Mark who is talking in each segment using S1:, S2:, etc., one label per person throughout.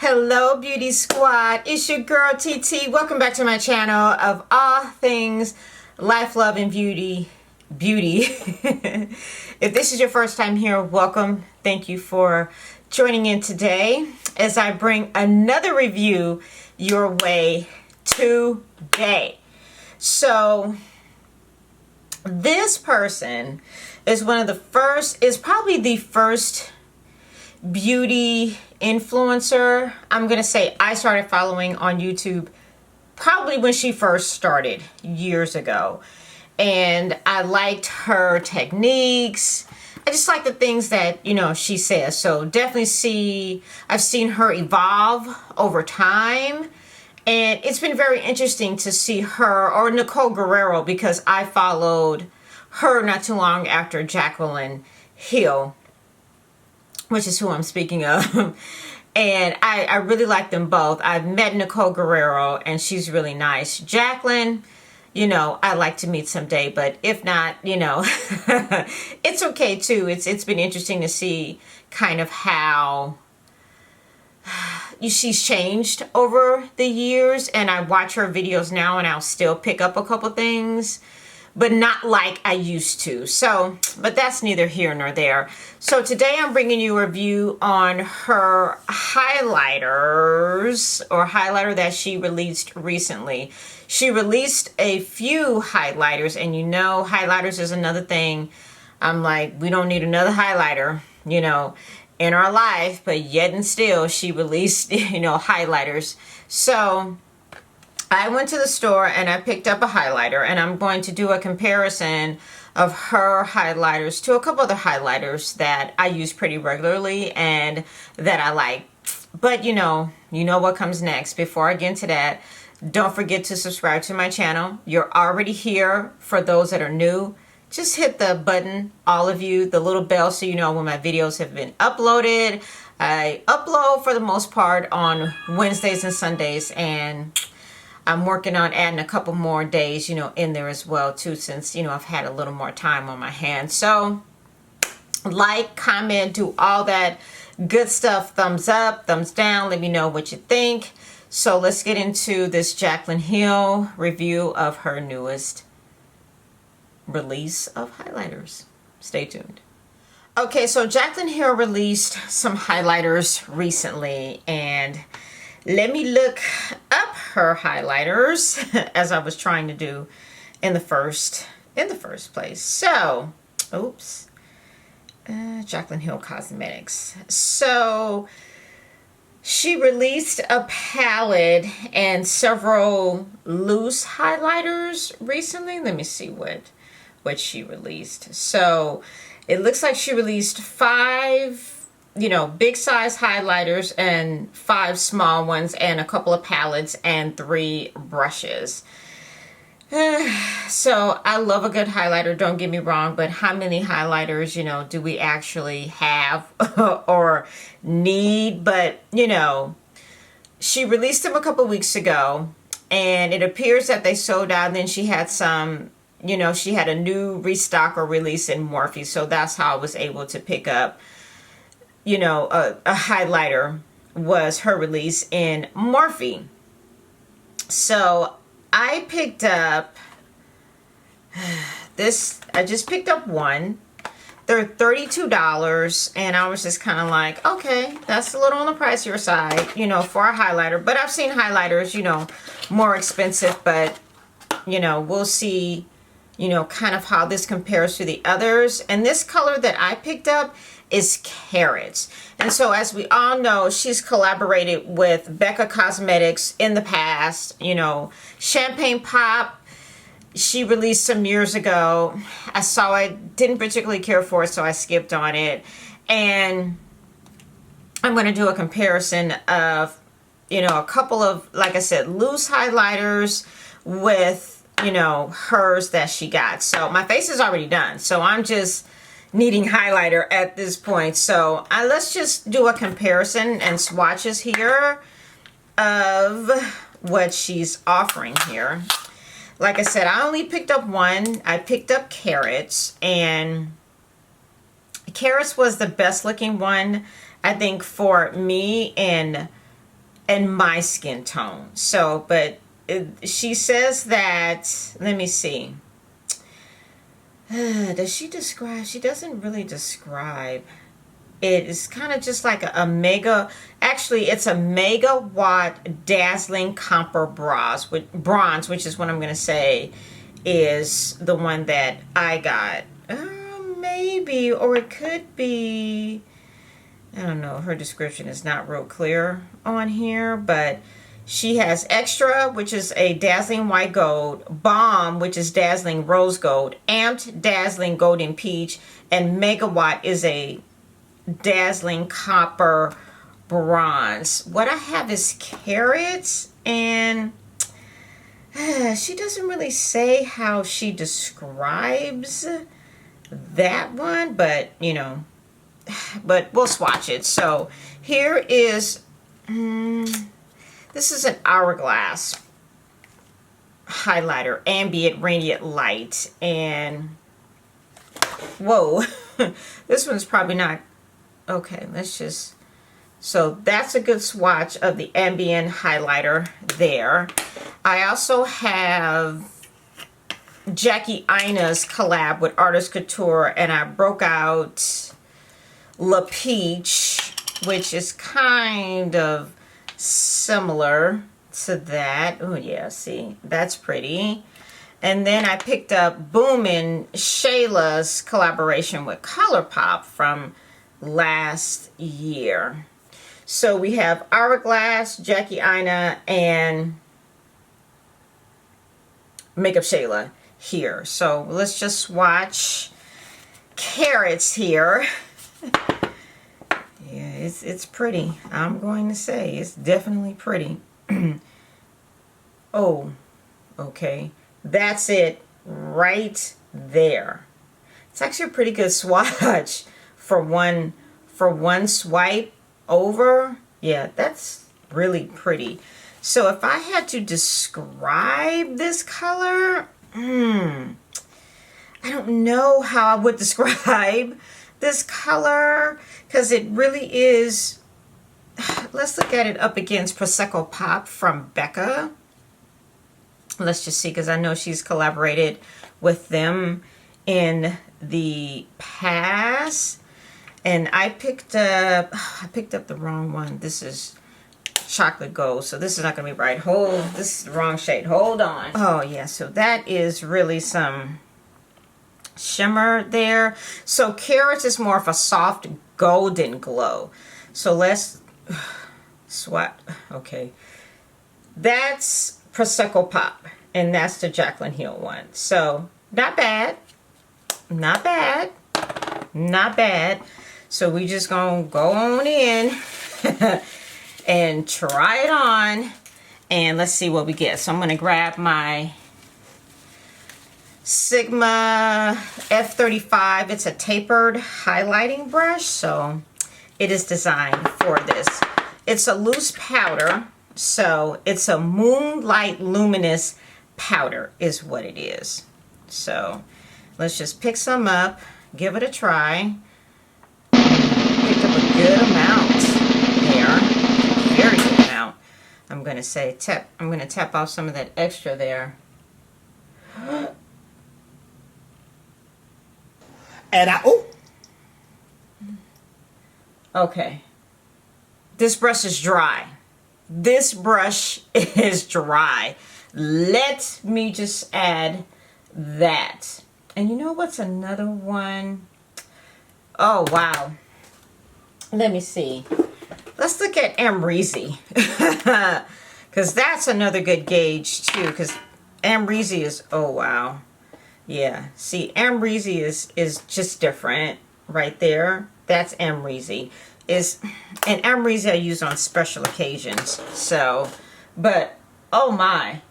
S1: Hello beauty squad, it's your girl TeeTee. Welcome back to my channel of all things life, love, and beauty. If this is your first time here, welcome. Thank you for joining in today as I bring another review your way today. So this person is probably the first beauty influencer I'm gonna say I started following on YouTube probably when she first started years ago, and I liked her techniques. I just like the things that she says. So definitely I've seen her evolve over time, and it's been very interesting to see her, or Nicole Guerrero, because I followed her not too long after Jaclyn Hill, which is who I'm speaking of. And I really like them both. I've met Nicole Guerrero and she's really nice. Jaclyn, I'd like to meet someday, but if not, it's okay too. It's been interesting to see kind of how she's changed over the years, and I watch her videos now and I'll still pick up a couple things, but not like I used to. So, but that's neither here nor there. So today I'm bringing you a review on her highlighters, or highlighter that she released recently. She released a few highlighters, and highlighters is another thing. I'm like, we don't need another highlighter, in our life, but yet and still she released, highlighters. So I went to the store and I picked up a highlighter, and I'm going to do a comparison of her highlighters to a couple other highlighters that I use pretty regularly and that I like. But you know what comes next. Before I get into that, don't forget to subscribe to my channel. You're already here. For those that are new, just hit the button, all of you, the little bell, so you know when my videos have been uploaded. I upload for the most part on Wednesdays and Sundays, and I'm working on adding a couple more days, in there as well too, since, I've had a little more time on my hands. So like, comment, do all that good stuff. Thumbs up, thumbs down. Let me know what you think. So let's get into this Jaclyn Hill review of her newest release of highlighters. Stay tuned. Okay, so Jaclyn Hill released some highlighters recently, and let me look up her highlighters as I was trying to do in the first place. So, oops, Jaclyn Hill Cosmetics. So she released a palette and several loose highlighters recently. Let me see what she released. So it looks like she released 5 big size highlighters and 5 small ones, and a couple of palettes and 3 brushes. So I love a good highlighter, don't get me wrong, but how many highlighters, do we actually have or need? But, she released them a couple weeks ago, and it appears that they sold out. And then she had some, she had a new restock or release in Morphe. So that's how I was able to pick up a highlighter, was her release in Morphe. So I picked up this. I just picked up one. They're $32, and I was just kind of like, okay, that's a little on the pricier side, for a highlighter. But I've seen highlighters, more expensive, but we'll see, kind of how this compares to the others. And this color that I picked up is Carrots. And so, as we all know, she's collaborated with Becca Cosmetics in the past. Champagne Pop, she released some years ago. I saw it, didn't particularly care for it, so I skipped on it. And I'm going to do a comparison of, a couple of, like I said, loose highlighters with, hers that she got. So my face is already done, so I'm just needing highlighter at this point. So let's just do a comparison and swatches here of what she's offering here. Like I said, I only picked up one. I picked up Carrots, and Carrots was the best looking one, I think, for me in and my skin tone. So, but she says that, let me see. Does she describe? She doesn't really describe. It is kind of just like a mega, actually it's a megawatt dazzling copper bronze, which is what I'm going to say is the one that I got. Maybe, or it could be, I don't know, her description is not real clear on here, but she has extra, which is a dazzling white gold, bomb, which is dazzling rose gold, amped dazzling golden peach, and megawatt is a dazzling copper bronze. What I have is carrots, and she doesn't really say how she describes that one, but you know, but we'll swatch it. So here is this is an Hourglass highlighter, ambient radiant light, and whoa, this one's probably not okay. Let's just, so that's a good swatch of the ambient highlighter there. I also have Jackie Ina's collab with Artist Couture, and I broke out La Peach, which is kind of similar to that. Oh yeah, see, that's pretty. And then I picked up Boom and Shayla's collaboration with ColourPop from last year. So we have Hourglass, Jackie Ina, and Makeup Shayla here. So let's just swatch carrots here. Yeah, it's pretty. I'm going to say it's definitely pretty. Oh, okay. That's it right there. It's actually a pretty good swatch for one swipe over. Yeah, that's really pretty. So if I had to describe this color, I don't know how I would describe this color, because it really is. Let's look at it up against Prosecco Pop from Becca. Let's just see, because I know she's collaborated with them in the past. And I picked up the wrong one. This is chocolate gold, so this is not going to be bright. This is the wrong shade. Hold on. Oh yeah, so that is really some shimmer there. So carrots is more of a soft golden glow. So let's swat. Okay, that's Prosecco Pop, and that's the Jaclyn Hill one. So not bad, not bad, not bad. So we just gonna go on in and try it on, and let's see what we get. So I'm gonna grab my Sigma F35. It's a tapered highlighting brush, so it is designed for this. It's a loose powder, so it's a moonlight luminous powder is what it is. So let's just pick some up, give it a try. Picked up a good amount here, very good amount. I'm gonna say I'm gonna tap off some of that extra there. And okay, this brush is dry. This brush is dry. Let me just add that. And you know what's another one? Oh wow, let me see. Let's look at Amrezy, because that's another good gauge too, because Amrezy is, oh wow. Yeah, see, Amrezy is just different right there. That's Amrezy. And Amrezy I use on special occasions. So, but oh my,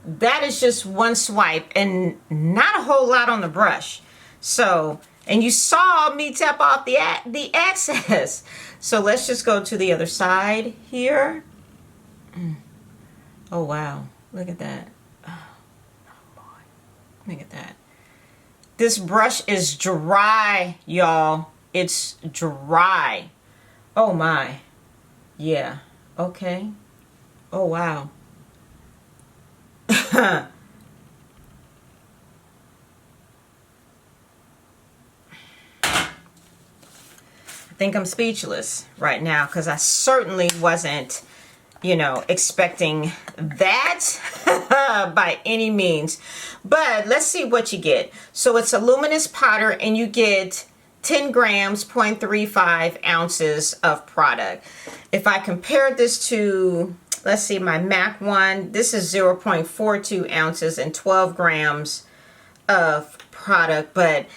S1: that is just one swipe and not a whole lot on the brush. So, and you saw me tap off the excess. So let's just go to the other side here. Oh wow, look at that. Oh boy, look at that. This brush is dry, y'all. It's dry. Oh my. Yeah. Okay. Oh, wow. I think I'm speechless right now because I certainly wasn't, you know, expecting that by any means. But let's see what you get. So it's a luminous powder and you get 10 grams, 0.35 ounces of product. If I compare this to, let's see, my MAC one, this is 0.42 ounces and 12 grams of product. But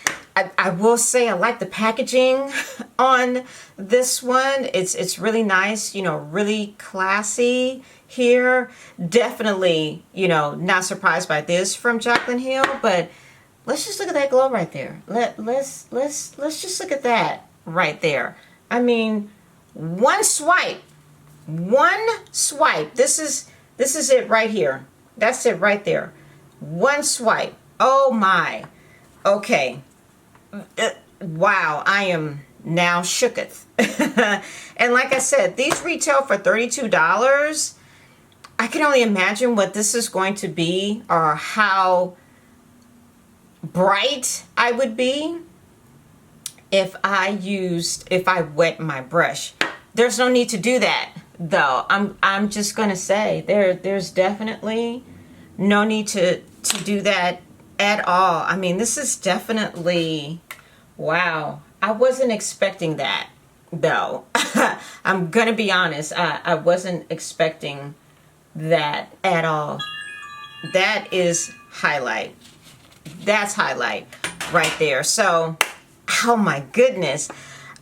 S1: I will say I like the packaging on this one. It's really nice, you know, really classy here. Definitely, you know, not surprised by this from Jaclyn Hill, but let's just look at that glow right there. Let's just look at that right there. I mean, one swipe. This is it right here. That's it right there. One swipe. Oh my. Okay. Wow, I am now shooketh. And like I said, these retail for $32. I can only imagine what this is going to be or how bright I would be if I wet my brush. There's no need to do that though. I'm just gonna say there's definitely no need to do that at all. I mean, this is definitely, wow. I wasn't expecting that though. I'm gonna be honest, I wasn't expecting that at all. That is highlight. That's highlight right there. So, oh my goodness.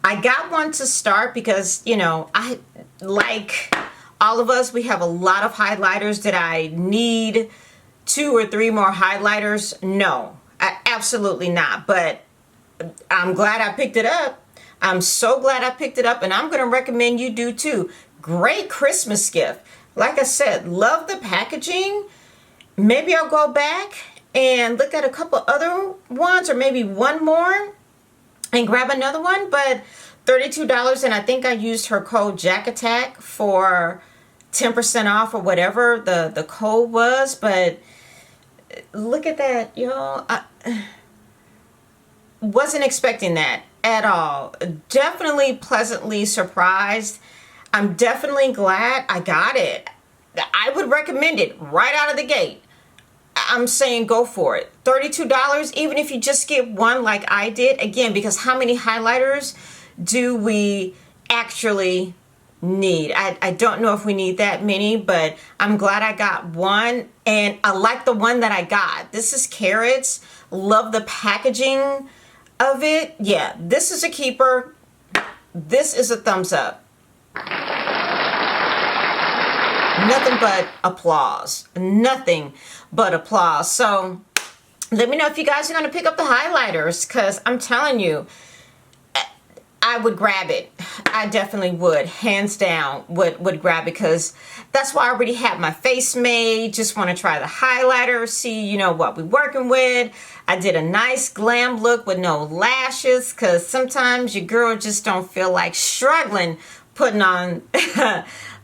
S1: I got one to start because, you know, I, like all of us, we have a lot of highlighters. Did I need 2 or 3 more highlighters? No, absolutely not. But I'm glad I picked it up. I'm so glad I picked it up, and I'm going to recommend you do too. Great Christmas gift. Like I said, love the packaging. Maybe I'll go back and look at a couple other ones, or maybe one more and grab another one. But $32, and I think I used her code JACATTACK for 10% off or whatever the code was. But look at that, y'all. I wasn't expecting that at all. Definitely pleasantly surprised. I'm definitely glad I got it. I would recommend it right out of the gate. I'm saying go for it. $32, even if you just get one like I did. Again, because how many highlighters do we actually need? I don't know if we need that many, but I'm glad I got one. And I like the one that I got. This is Carrots. Love the packaging of it. Yeah, this is a keeper. This is a thumbs up. Nothing but applause. Nothing but applause. So let me know if you guys are going to pick up the highlighters, because I'm telling you, I would grab it. I definitely would. Hands down would grab it, because that's why I already have my face made. Just want to try the highlighter, see, you know, what we're working with. I did a nice glam look with no lashes, because sometimes your girl just don't feel like struggling putting on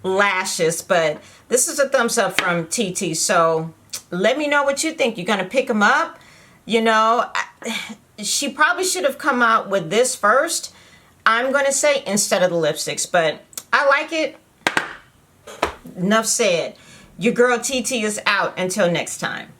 S1: lashes. But this is a thumbs up from TeeTee. So let me know what you think. You're going to pick them up? You know, she probably should have come out with this first, I'm going to say, instead of the lipsticks. But I like it. Enough said. Your girl TeeTee is out. Until next time.